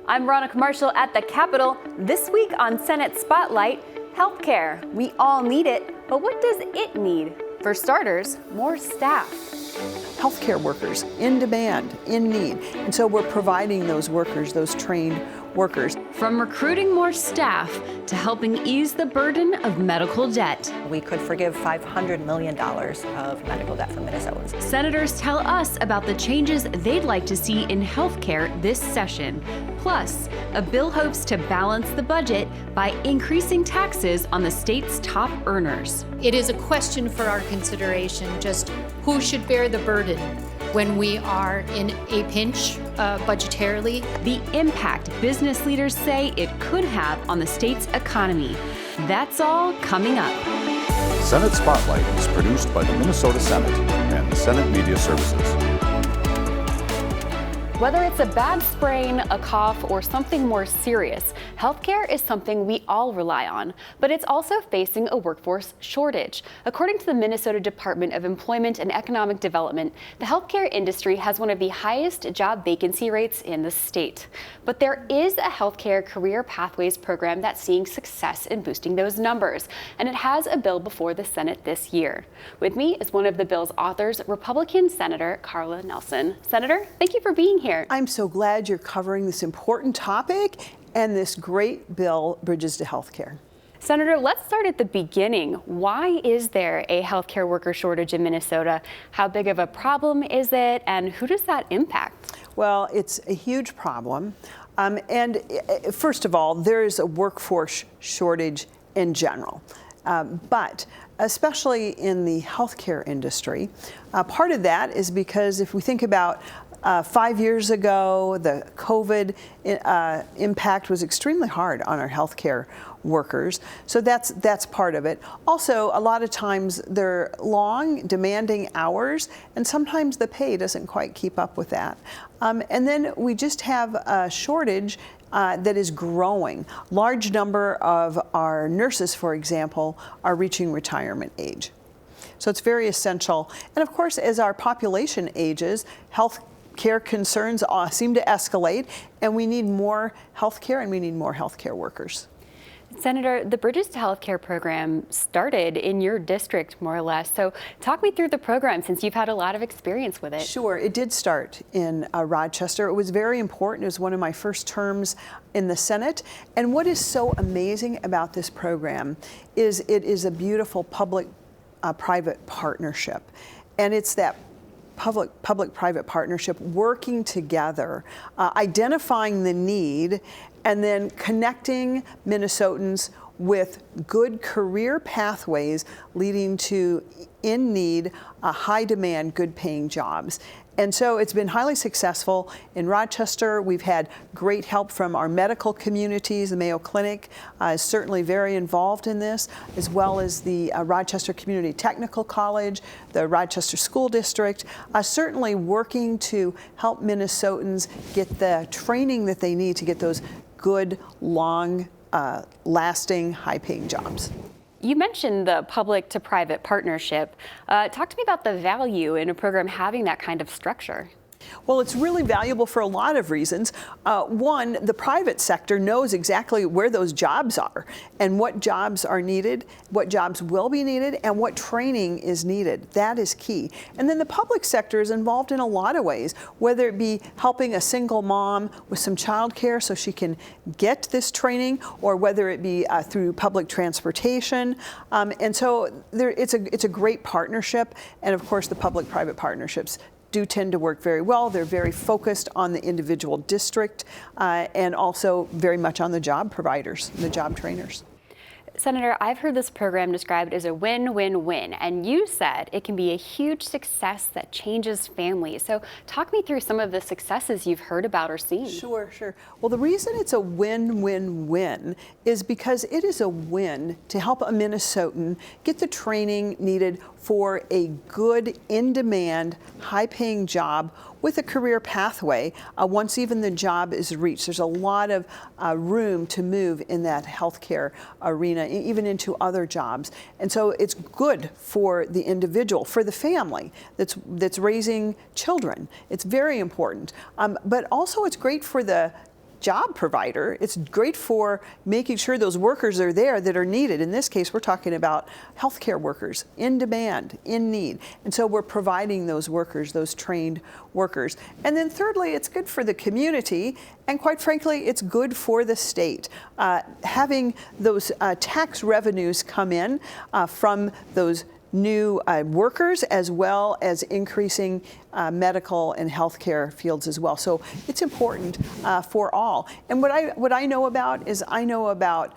I'm Veronica Marshall at the Capitol. This week on Senate Spotlight, healthcare. We all need it, but what does it need? For starters, more staff. Healthcare workers in demand, in need. And so we're providing those workers, those trained workers. From recruiting more staff to helping ease the burden of medical debt. We could forgive $500 million of medical debt for Minnesotans. Senators tell us about the changes they'd like to see in healthcare this session. Plus, a bill hopes to balance the budget by increasing taxes on the state's top earners. It is a question for our consideration, just who should bear the burden when we are in a pinch budgetarily. The impact business leaders say it could have on the state's economy. That's all coming up. Senate Spotlight is produced by the Minnesota Senate and the Senate Media Services. Whether it's a bad sprain, a cough, or something more serious, healthcare is something we all rely on, but it's also facing a workforce shortage. According to the Minnesota Department of Employment and Economic Development, the healthcare industry has one of the highest job vacancy rates in the state. But there is a healthcare career pathways program that's seeing success in boosting those numbers, and it has a bill before the Senate this year. With me is one of the bill's authors, Republican Senator Carla Nelson. Senator, thank you for being here. I'm so glad you're covering this important topic and this great bill, Bridges to Healthcare. Senator, let's start at the beginning. Why is there a healthcare worker shortage in Minnesota? How big of a problem is it, and who does that impact? Well, it's a huge problem. And first of all, there is a workforce shortage in general. But especially in the healthcare industry, part of that is because if we think about 5 years ago, the COVID impact was extremely hard on our healthcare workers. So that's part of it. Also, a lot of times they're long, demanding hours, and sometimes the pay doesn't quite keep up with that. And then we just have a shortage that is growing. Large number of our nurses, for example, are reaching retirement age. So it's very essential. And of course, as our population ages, health care concerns seem to escalate, and we need more health care and we need more health care workers. Senator, the Bridges to Healthcare program started in your district, more or less. So talk me through the program since you've had a lot of experience with it. Sure, it did start in Rochester. It was very important. It was one of my first terms in the Senate. And what is so amazing about this program is it is a beautiful public-private partnership. And it's that public-private partnership working together, identifying the need, and then connecting Minnesotans with good career pathways leading to in-need, high-demand, good-paying jobs. And so it's been highly successful. In Rochester, we've had great help from our medical communities. The Mayo Clinic is certainly very involved in this, as well as the Rochester Community Technical College, the Rochester School District, certainly working to help Minnesotans get the training that they need to get those good, long, lasting, high-paying jobs. You mentioned the public to private partnership. Talk to me about the value in a program having that kind of structure. Well, it's really valuable for a lot of reasons. One, the private sector knows exactly where those jobs are and what jobs are needed, what jobs will be needed, and what training is needed. That is key. And then the public sector is involved in a lot of ways, whether it be helping a single mom with some childcare so she can get this training, or whether it be through public transportation. And so it's a great partnership. And of course, the public-private partnerships do tend to work very well. They're very focused on the individual district and also very much on the job providers, the job trainers. Senator, I've heard this program described as a win-win-win, and you said it can be a huge success that changes families. So talk me through some of the successes you've heard about or seen. Sure. Well, the reason it's a win-win-win is because it is a win to help a Minnesotan get the training needed for a good, in-demand, high-paying job with a career pathway once even the job is reached. There's a lot of room to move in that healthcare arena, even into other jobs. And so it's good for the individual, for the family that's raising children. It's very important. But also it's great for the job provider. It's great for making sure those workers are there that are needed. In this case, we're talking about healthcare workers in demand, in need. And so we're providing those workers, those trained workers. And then thirdly, it's good for the community. And quite frankly, it's good for the state. Having those tax revenues come in from those new workers, as well as increasing medical and healthcare fields as well. So it's important for all. And what I know about is I know about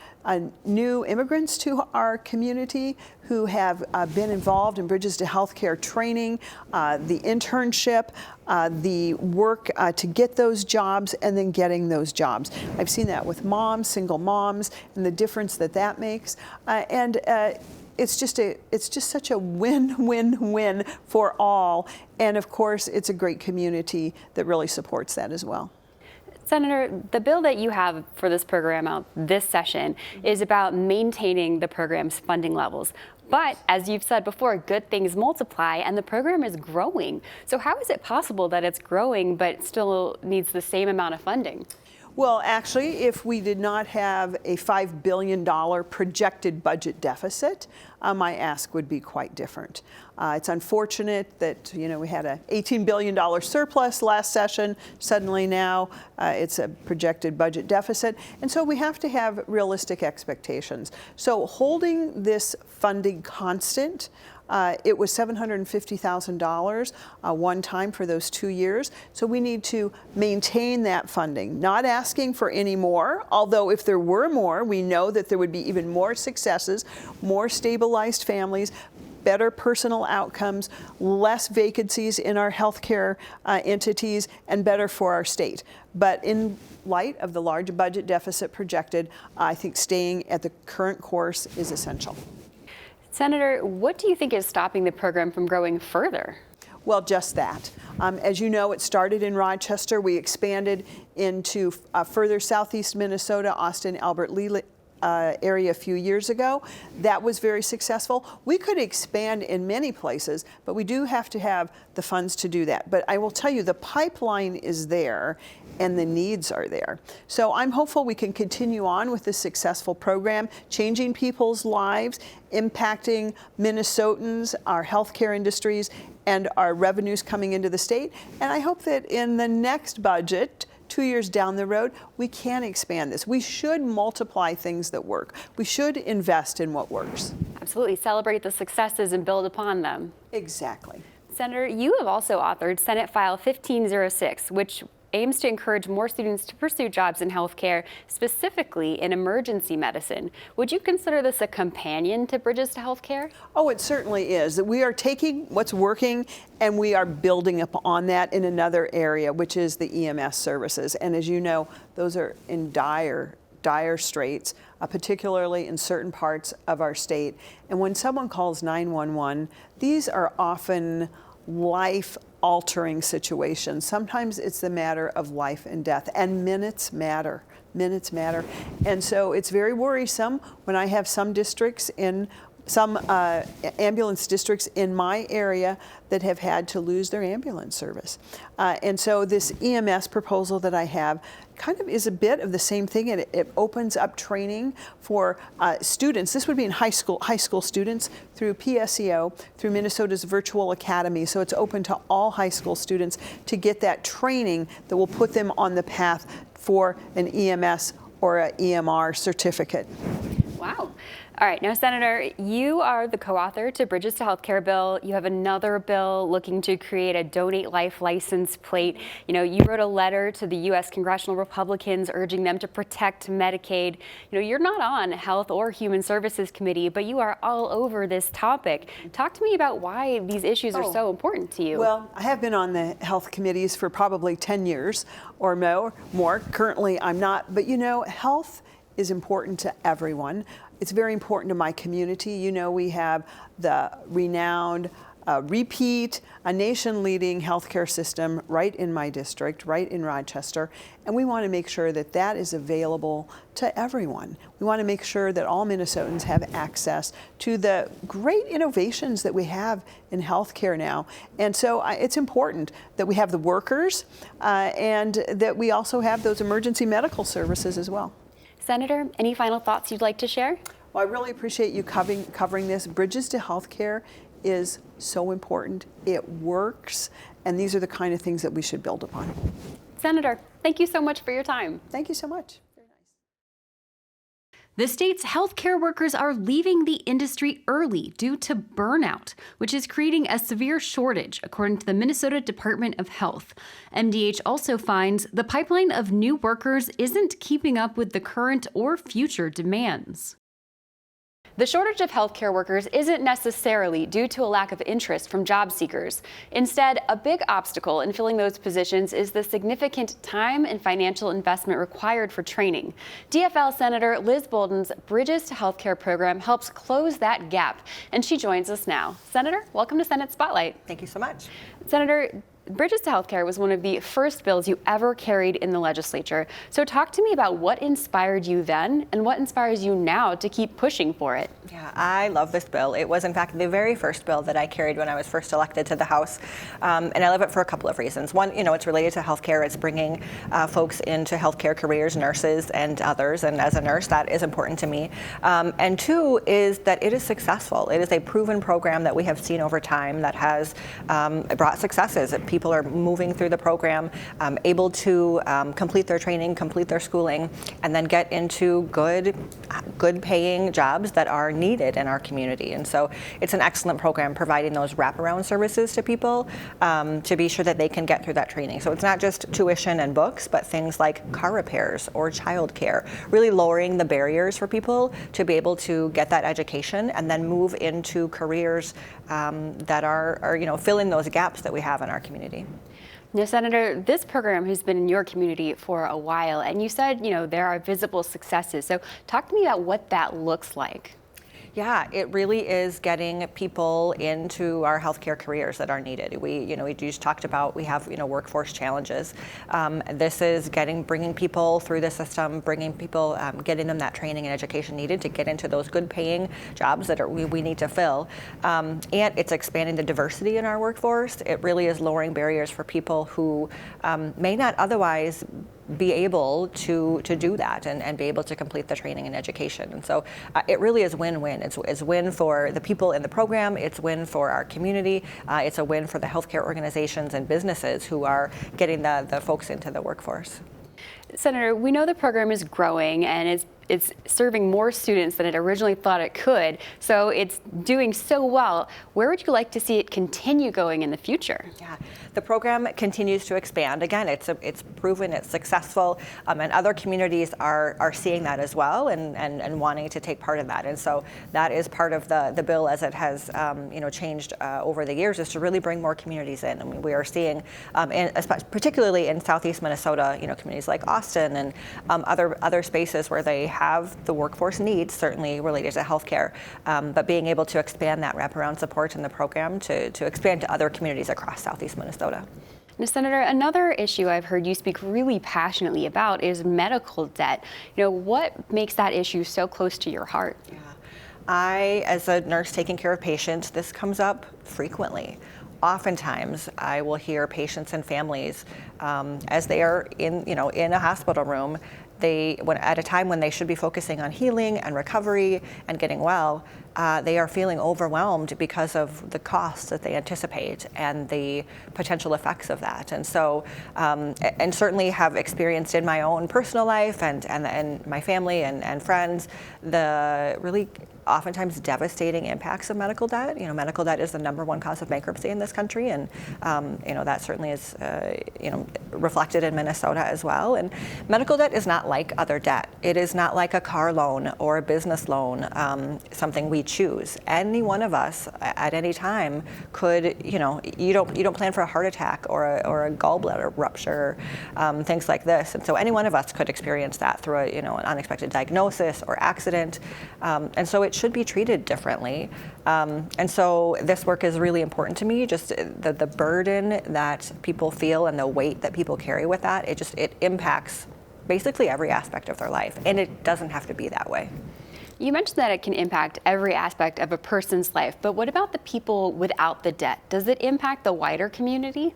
new immigrants to our community who have been involved in Bridges to Healthcare training, the internship, the work to get those jobs, and then getting those jobs. I've seen that with moms, single moms, and the difference that that makes. It's just such a win-win-win for all. And of course, it's a great community that really supports that as well. Senator, the bill that you have for this program out this session is about maintaining the program's funding levels. But as you've said before, good things multiply, and the program is growing. So how is it possible that it's growing but still needs the same amount of funding? Well, actually, if we did not have a $5 billion projected budget deficit, my ask would be quite different. It's unfortunate that, we had an $18 billion surplus last session. Suddenly now it's a projected budget deficit. And so we have to have realistic expectations. So holding this funding constant, it was $750,000 one time for those 2 years. So we need to maintain that funding, not asking for any more, although if there were more, we know that there would be even more successes, more stabilized families, better personal outcomes, less vacancies in our healthcare entities, and better for our state. But in light of the large budget deficit projected, I think staying at the current course is essential. Senator, what do you think is stopping the program from growing further? Well, just that. As you know, it started in Rochester. We expanded into further southeast Minnesota, Austin, Albert Lea area a few years ago. That was very successful. We could expand in many places, but we do have to have the funds to do that. But I will tell you, the pipeline is there and the needs are there. So I'm hopeful we can continue on with this successful program, changing people's lives, impacting Minnesotans, our healthcare industries, and our revenues coming into the state. And I hope that in the next budget, 2 years down the road, we can expand this. We should multiply things that work. We should invest in what works. Absolutely. Celebrate the successes and build upon them. Exactly. Senator, you have also authored Senate File 1506, which aims to encourage more students to pursue jobs in healthcare, specifically in emergency medicine. Would you consider this a companion to Bridges to Healthcare? Oh, it certainly is. We are taking what's working and we are building up on that in another area, which is the EMS services. And as you know, those are in dire straits, particularly in certain parts of our state. And when someone calls 911, these are often life-altering situations. Sometimes it's the matter of life and death, and minutes matter. Minutes matter. And so it's very worrisome when I have some districts in some ambulance districts in my area that have had to lose their ambulance service. And so this EMS proposal that I have kind of is a bit of the same thing. It opens up training for students. This would be in high school students through PSEO, through Minnesota's Virtual Academy. So it's open to all high school students to get that training that will put them on the path for an EMS or an EMR certificate. Wow. All right. Now, Senator, you are the co-author to Bridges to Healthcare bill. You have another bill looking to create a Donate Life license plate. You wrote a letter to the U.S. congressional Republicans urging them to protect Medicaid. You're not on Health or Human Services Committee, but you are all over this topic. Talk to me about why these issues are so important to you. Well, I have been on the health committees for probably 10 years or more. Currently, I'm not. But health is important to everyone. It's very important to my community. We have the renowned repeat a nation-leading healthcare system right in my district, right in Rochester, and we want to make sure that that is available to everyone. We want to make sure that all Minnesotans have access to the great innovations that we have in healthcare now. And so it's important that we have the workers and that we also have those emergency medical services as well. Senator, any final thoughts you'd like to share? Well, I really appreciate you covering this. Bridges to Healthcare is so important. It works, and these are the kind of things that we should build upon. Senator, thank you so much for your time. Thank you so much. Very nice. The state's healthcare workers are leaving the industry early due to burnout, which is creating a severe shortage, according to the Minnesota Department of Health. MDH also finds the pipeline of new workers isn't keeping up with the current or future demands. The shortage of healthcare workers isn't necessarily due to a lack of interest from job seekers. Instead, a big obstacle in filling those positions is the significant time and financial investment required for training. DFL Senator Liz Boldon's Bridges to Healthcare program helps close that gap, and she joins us now. Senator, welcome to Senate Spotlight. Thank you so much. Senator, Bridges to Healthcare was one of the first bills you ever carried in the legislature. So talk to me about what inspired you then and what inspires you now to keep pushing for it. Yeah, I love this bill. It was, in fact, the very first bill that I carried when I was first elected to the House. And I love it for a couple of reasons. One, it's related to healthcare. It's bringing folks into healthcare careers, nurses and others. And as a nurse, that is important to me. And two is that it is successful. It is a proven program that we have seen over time that has brought successes. People are moving through the program, able to complete their training, complete their schooling, and then get into good paying jobs that are needed in our community. And so it's an excellent program providing those wraparound services to people to be sure that they can get through that training. So it's not just tuition and books, but things like car repairs or childcare, really lowering the barriers for people to be able to get that education and then move into careers that are filling those gaps that we have in our community. Now, Senator, this program has been in your community for a while, and you said, there are visible successes. So talk to me about what that looks like. Yeah, it really is getting people into our healthcare careers that are needed. We just talked about, we have, workforce challenges. This is bringing people through the system, bringing people, getting them that training and education needed to get into those good paying jobs that we need to fill. And it's expanding the diversity in our workforce. It really is lowering barriers for people who may not otherwise be able to do that and be able to complete the training and education. And so it really is win-win. It's win for the people in the program, it's win for our community, it's a win for the healthcare organizations and businesses who are getting the folks into the workforce. Senator, we know the program is growing and it's serving more students than it originally thought it could, so it's doing so well. Where would you like to see it continue going in the future? Yeah, the program continues to expand. Again, it's proven, it's successful, and other communities are seeing that as well and wanting to take part in that. And so that is part of the bill as it has changed over the years, is to really bring more communities in. I mean, we are seeing, particularly in Southeast Minnesota, communities like Austin and other spaces where they have the workforce needs, certainly related to healthcare, but being able to expand that wraparound support in the program to expand to other communities across Southeast Minnesota. Now, Senator, another issue I've heard you speak really passionately about is medical debt. What makes that issue so close to your heart? Yeah. I, as a nurse taking care of patients, this comes up frequently. Oftentimes, I will hear patients and families as they are in a hospital room. At a time when they should be focusing on healing and recovery and getting well, they are feeling overwhelmed because of the costs that they anticipate and the potential effects of that. And so, and certainly have experienced in my own personal life and my family and friends, the really oftentimes devastating impacts of medical debt. Medical debt is the #1 cause of bankruptcy in this country, and that certainly is reflected in Minnesota as well. And medical debt is not like other debt. It is not like a car loan or a business loan, something we choose. Any one of us at any time could, you don't plan for a heart attack or a gallbladder rupture, things like this. And so any one of us could experience that through an unexpected diagnosis or accident. And so it should be treated differently. And so this work is really important to me, just the burden that people feel and the weight that people carry with that, it impacts basically every aspect of their life, and it doesn't have to be that way. You mentioned that it can impact every aspect of a person's life, but what about the people without the debt? Does it impact the wider community?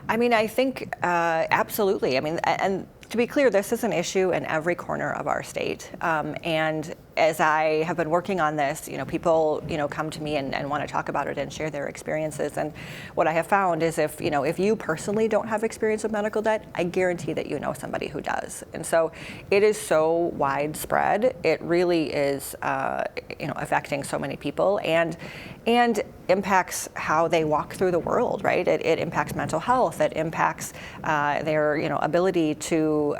I mean, I think absolutely. I mean, and to be clear, this is an issue in every corner of our state. And as I have been working on this, people, come to me and want to talk about it and share their experiences. And what I have found is if you personally don't have experience with medical debt, I guarantee that you know somebody who does. And so it is so widespread. It really is, affecting so many people and impacts how they walk through the world, right? It impacts mental health. It impacts their, ability to,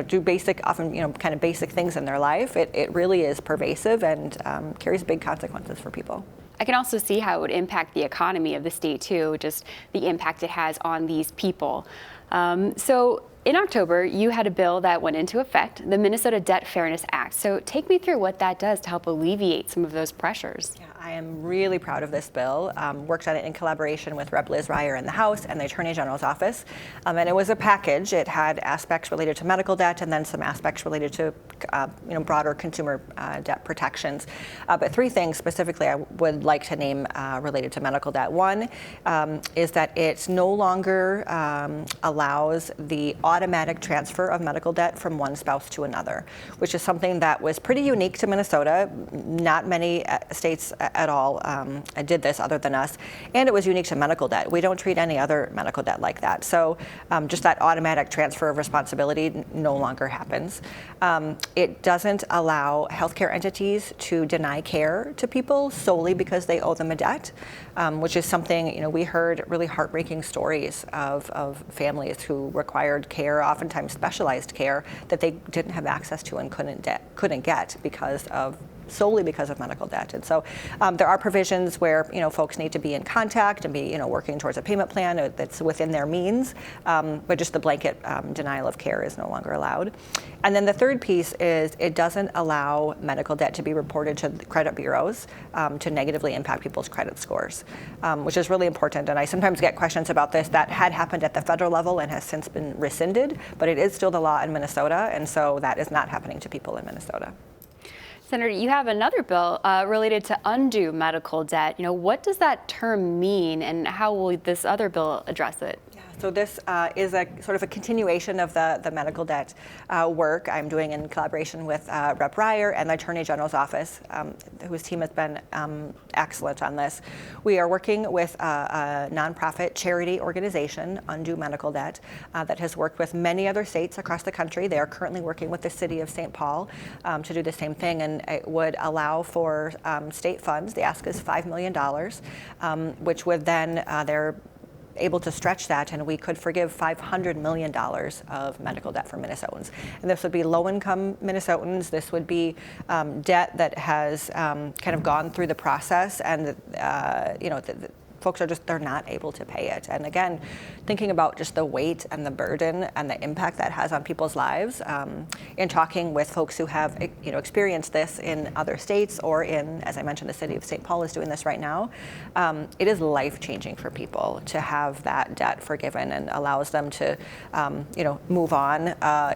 do basic, often, kind of basic things in their life. It really is pervasive and carries big consequences for people. I can also see how it would impact the economy of the state too, just the impact it has on these people. So in October, you had a bill that went into effect, the Minnesota Debt Fairness Act. So take me through what that does to help alleviate some of those pressures. Yeah, I am really proud of this bill. Worked on it in collaboration with Rep. Liz Draheim in the House and the Attorney General's office. And it was a package. It had aspects related to medical debt and then some aspects related to broader consumer debt protections. But three things specifically I would like to name related to medical debt. One is that it no longer allows the automatic transfer of medical debt from one spouse to another, which is something that was pretty unique to Minnesota. Not many states at all did this other than us, and it was unique to medical debt. We don't treat any other medical debt like that. So just that automatic transfer of responsibility no longer happens. It doesn't allow healthcare entities to deny care to people solely because they owe them a debt, which is something, we heard really heartbreaking stories of families who required care, oftentimes specialized care, that they didn't have access to and couldn't get solely because of medical debt. And so there are provisions where folks need to be in contact and be working towards a payment plan that's within their means, but just the blanket denial of care is no longer allowed. And then the third piece is it doesn't allow medical debt to be reported to the credit bureaus to negatively impact people's credit scores, which is really important. And I sometimes get questions about this. That had happened at the federal level and has since been rescinded, but it is still the law in Minnesota, and so that is not happening to people in Minnesota. Senator, you have another bill related to undue medical debt. What does that term mean, and how will this other bill address it? So this is a sort of a continuation of the medical debt work I'm doing in collaboration with Rep. Ryer and the Attorney General's office, whose team has been excellent on this. We are working with a nonprofit charity organization, Undue Medical Debt, that has worked with many other states across the country. They are currently working with the city of St. Paul to do the same thing, and it would allow for state funds. The ask is $5 million, which would then, they're able to stretch that, and we could forgive $500 million of medical debt for Minnesotans. And this would be low-income Minnesotans. This would be debt that has kind of gone through the process, and folks they're not able to pay it. And again, thinking about just the weight and the burden and the impact that has on people's lives, in talking with folks who have experienced this in other states or in, as I mentioned, the city of St. Paul is doing this right now, it is life-changing for people to have that debt forgiven, and allows them to move on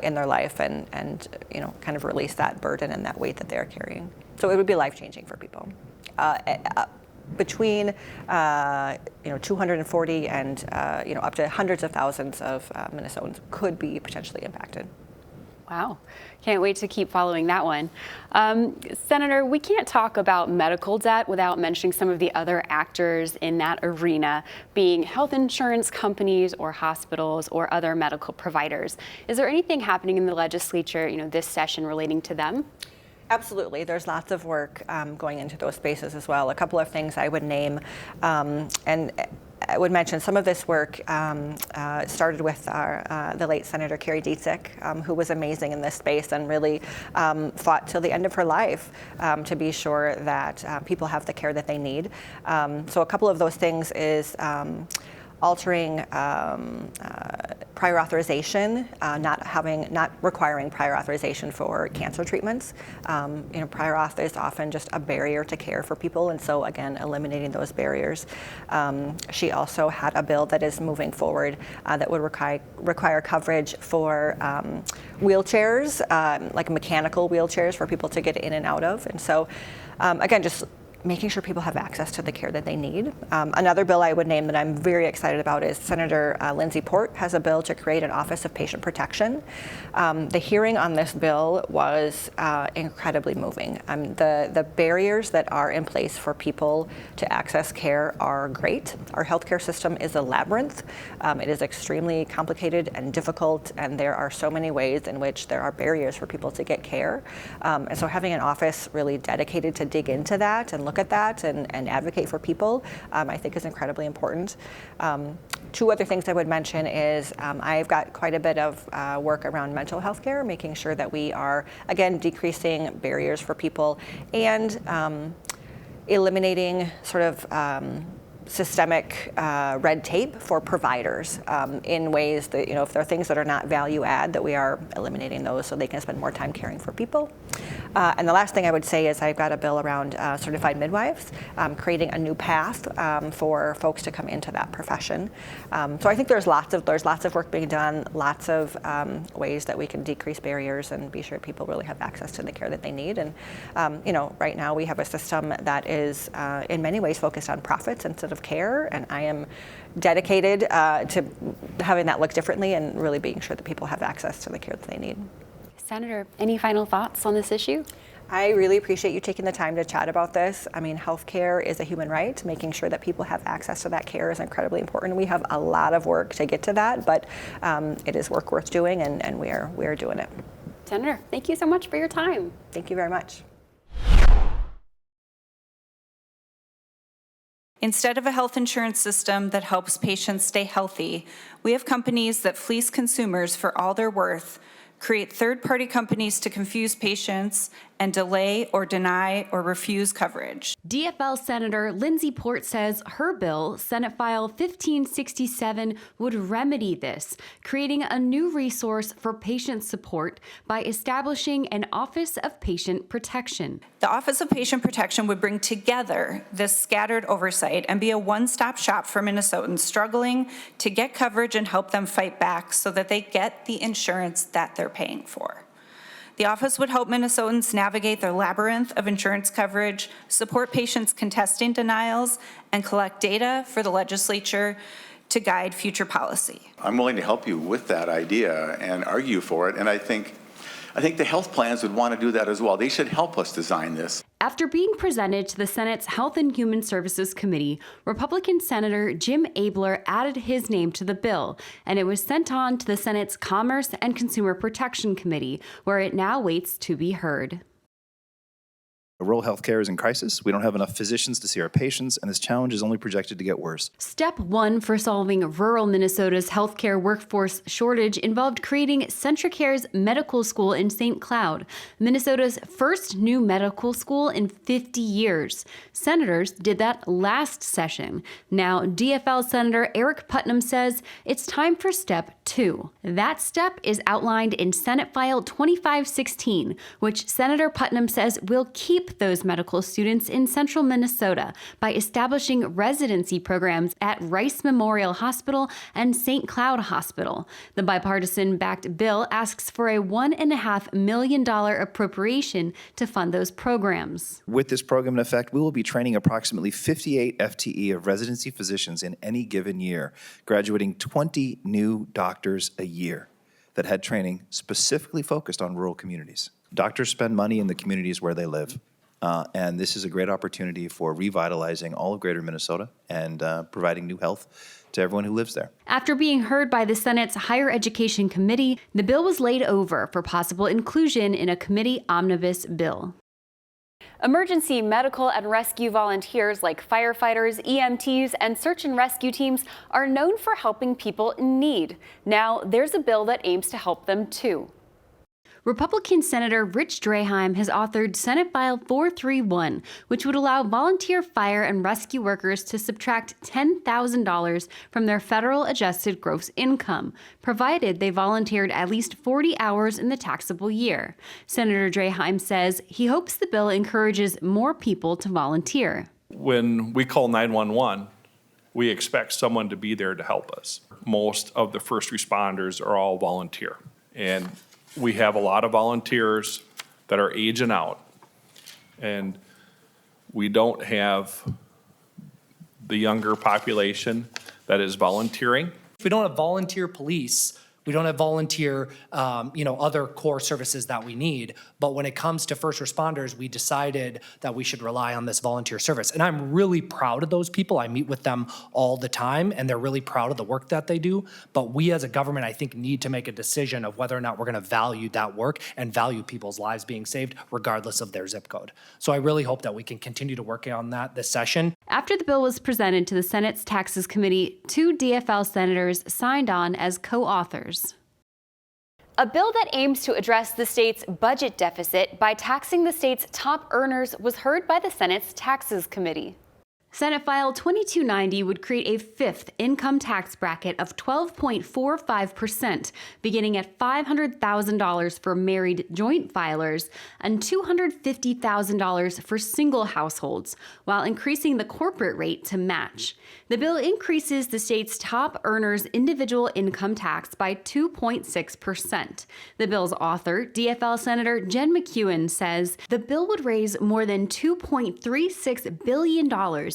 in their life and kind of release that burden and that weight that they're carrying. So it would be life-changing for people. Between 240 and up to hundreds of thousands of Minnesotans could be potentially impacted. Wow, can't wait to keep following that one. Senator, we can't talk about medical debt without mentioning some of the other actors in that arena, being health insurance companies or hospitals or other medical providers. Is there anything happening in the legislature, this session relating to them? Absolutely. There's lots of work going into those spaces as well. A couple of things I would name, and I would mention some of this work started with the late Senator Carrie Dietzig, who was amazing in this space and really fought till the end of her life to be sure that people have the care that they need. So a couple of those things is altering prior authorization, not requiring prior authorization for cancer treatments. Prior auth is often just a barrier to care for people, and so again, eliminating those barriers. She also had a bill that is moving forward that would require coverage for wheelchairs, like mechanical wheelchairs for people to get in and out of. And so, again, just making sure people have access to the care that they need. Another bill I would name that I'm very excited about is Senator Lindsey Port has a bill to create an Office of Patient Protection. The hearing on this bill was incredibly moving. The barriers that are in place for people to access care are great. Our healthcare system is a labyrinth. It is extremely complicated and difficult, and there are so many ways in which there are barriers for people to get care. And so having an office really dedicated to dig into that and look at that and advocate for people, I think is incredibly important. Two other things I would mention is I've got quite a bit of work around mental health care, making sure that we are, again, decreasing barriers for people and eliminating sort of systemic red tape for providers in ways that, if there are things that are not value add, that we are eliminating those so they can spend more time caring for people. And the last thing I would say is I've got a bill around certified midwives, creating a new path for folks to come into that profession. So I think there's lots of work being done, lots of ways that we can decrease barriers and be sure people really have access to the care that they need. And right now we have a system that is in many ways focused on profits instead of care, and I am dedicated to having that look differently and really being sure that people have access to the care that they need. Senator, any final thoughts on this issue? I really appreciate you taking the time to chat about this. I mean, healthcare is a human right. Making sure that people have access to that care is incredibly important. We have a lot of work to get to that, but it is work worth doing, and we are doing it. Senator, thank you so much for your time. Thank you very much. Instead of a health insurance system that helps patients stay healthy, we have companies that fleece consumers for all they're worth, create third-party companies to confuse patients, and delay or deny or refuse coverage. DFL Senator Lindsey Port says her bill, Senate File 1567, would remedy this, creating a new resource for patient support by establishing an Office of Patient Protection. The Office of Patient Protection would bring together this scattered oversight and be a one-stop shop for Minnesotans struggling to get coverage and help them fight back so that they get the insurance that they're paying for. The office would help Minnesotans navigate their labyrinth of insurance coverage, support patients contesting denials, and collect data for the legislature to guide future policy. I'm willing to help you with that idea and argue for it, and I think the health plans would want to do that as well. They should help us design this. After being presented to the Senate's Health and Human Services Committee, Republican Senator Jim Abler added his name to the bill, and it was sent on to the Senate's Commerce and Consumer Protection Committee, where it now waits to be heard. Rural health care is in crisis. We don't have enough physicians to see our patients, and this challenge is only projected to get worse. Step one for solving rural Minnesota's healthcare workforce shortage involved creating CentraCare's medical school in St. Cloud, Minnesota's first new medical school in 50 years. Senators did that last session. Now, DFL Senator Eric Putnam says it's time for step two. That step is outlined in Senate File 2516, which Senator Putnam says will keep those medical students in central Minnesota by establishing residency programs at Rice Memorial Hospital and St. Cloud Hospital. The bipartisan-backed bill asks for a $1.5 million appropriation to fund those programs. With this program in effect, we will be training approximately 58 FTE of residency physicians in any given year, graduating 20 new doctors a year that had training specifically focused on rural communities. Doctors spend money in the communities where they live. And this is a great opportunity for revitalizing all of greater Minnesota and providing new health to everyone who lives there. After being heard by the Senate's Higher Education Committee, the bill was laid over for possible inclusion in a committee omnibus bill. Emergency medical and rescue volunteers like firefighters, EMTs, and search and rescue teams are known for helping people in need. Now, there's a bill that aims to help them too. Republican Senator Rich Draheim has authored Senate File 431, which would allow volunteer fire and rescue workers to subtract $10,000 from their federal adjusted gross income, provided they volunteered at least 40 hours in the taxable year. Senator Draheim says he hopes the bill encourages more people to volunteer. When we call 911, we expect someone to be there to help us. Most of the first responders are all volunteer. And we have a lot of volunteers that are aging out. And we don't have the younger population that is volunteering. If we don't have volunteer police, we don't have volunteer, other core services that we need. But when it comes to first responders, we decided that we should rely on this volunteer service. And I'm really proud of those people. I meet with them all the time, and they're really proud of the work that they do. But we as a government, I think, need to make a decision of whether or not we're going to value that work and value people's lives being saved, regardless of their zip code. So I really hope that we can continue to work on that this session. After the bill was presented to the Senate's Taxes Committee, 2 DFL senators signed on as co-authors. A bill that aims to address the state's budget deficit by taxing the state's top earners was heard by the Senate's Taxes Committee. Senate File 2290 would create a fifth income tax bracket of 12.45%, beginning at $500,000 for married joint filers and $250,000 for single households, while increasing the corporate rate to match. The bill increases the state's top earners' individual income tax by 2.6%. The bill's author, DFL Senator Jen McEwen, says the bill would raise more than $2.36 billion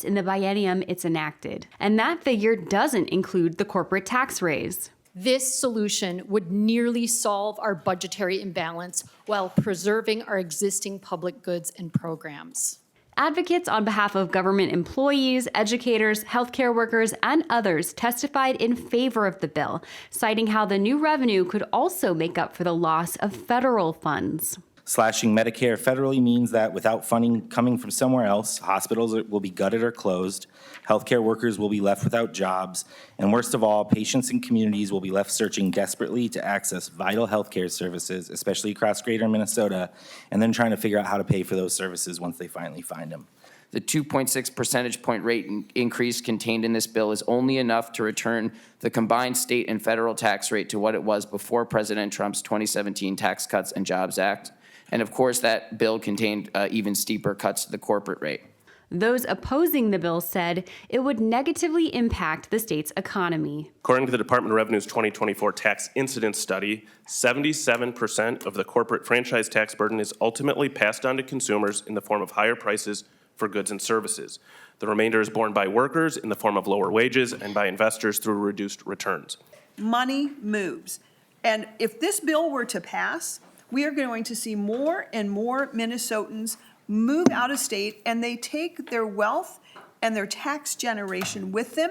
in the biennium it's enacted. And that figure doesn't include the corporate tax raise. This solution would nearly solve our budgetary imbalance while preserving our existing public goods and programs. Advocates on behalf of government employees, educators, healthcare workers, and others testified in favor of the bill, citing how the new revenue could also make up for the loss of federal funds. Slashing Medicare federally means that without funding coming from somewhere else, hospitals will be gutted or closed, healthcare workers will be left without jobs, and worst of all, patients and communities will be left searching desperately to access vital healthcare services, especially across greater Minnesota, and then trying to figure out how to pay for those services once they finally find them. The 2.6 percentage point rate increase contained in this bill is only enough to return the combined state and federal tax rate to what it was before President Trump's 2017 Tax Cuts and Jobs Act. And of course, that bill contained even steeper cuts to the corporate rate. Those opposing the bill said it would negatively impact the state's economy. According to the Department of Revenue's 2024 tax incidence study, 77% of the corporate franchise tax burden is ultimately passed on to consumers in the form of higher prices for goods and services. The remainder is borne by workers in the form of lower wages and by investors through reduced returns. Money moves. And if this bill were to pass, we are going to see more and more Minnesotans move out of state, and they take their wealth and their tax generation with them.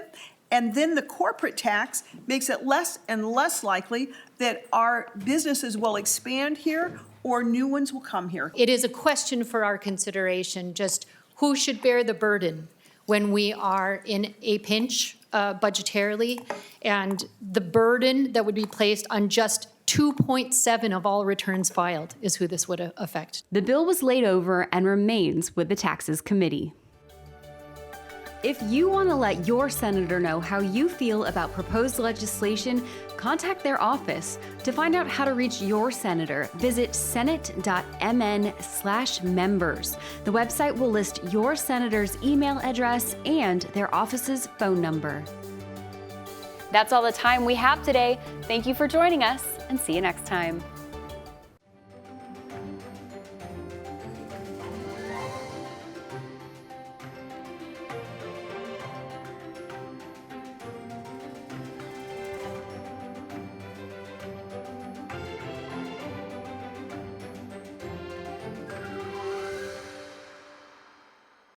And then the corporate tax makes it less and less likely that our businesses will expand here or new ones will come here. It is a question for our consideration, just who should bear the burden when we are in a pinch budgetarily, and the burden that would be placed on just 2.7 of all returns filed is who this would affect. The bill was laid over and remains with the Taxes Committee. If you want to let your senator know how you feel about proposed legislation, contact their office. To find out how to reach your senator, visit senate.mn/members. The website will list your senator's email address and their office's phone number. That's all the time we have today. Thank you for joining us, and see you next time.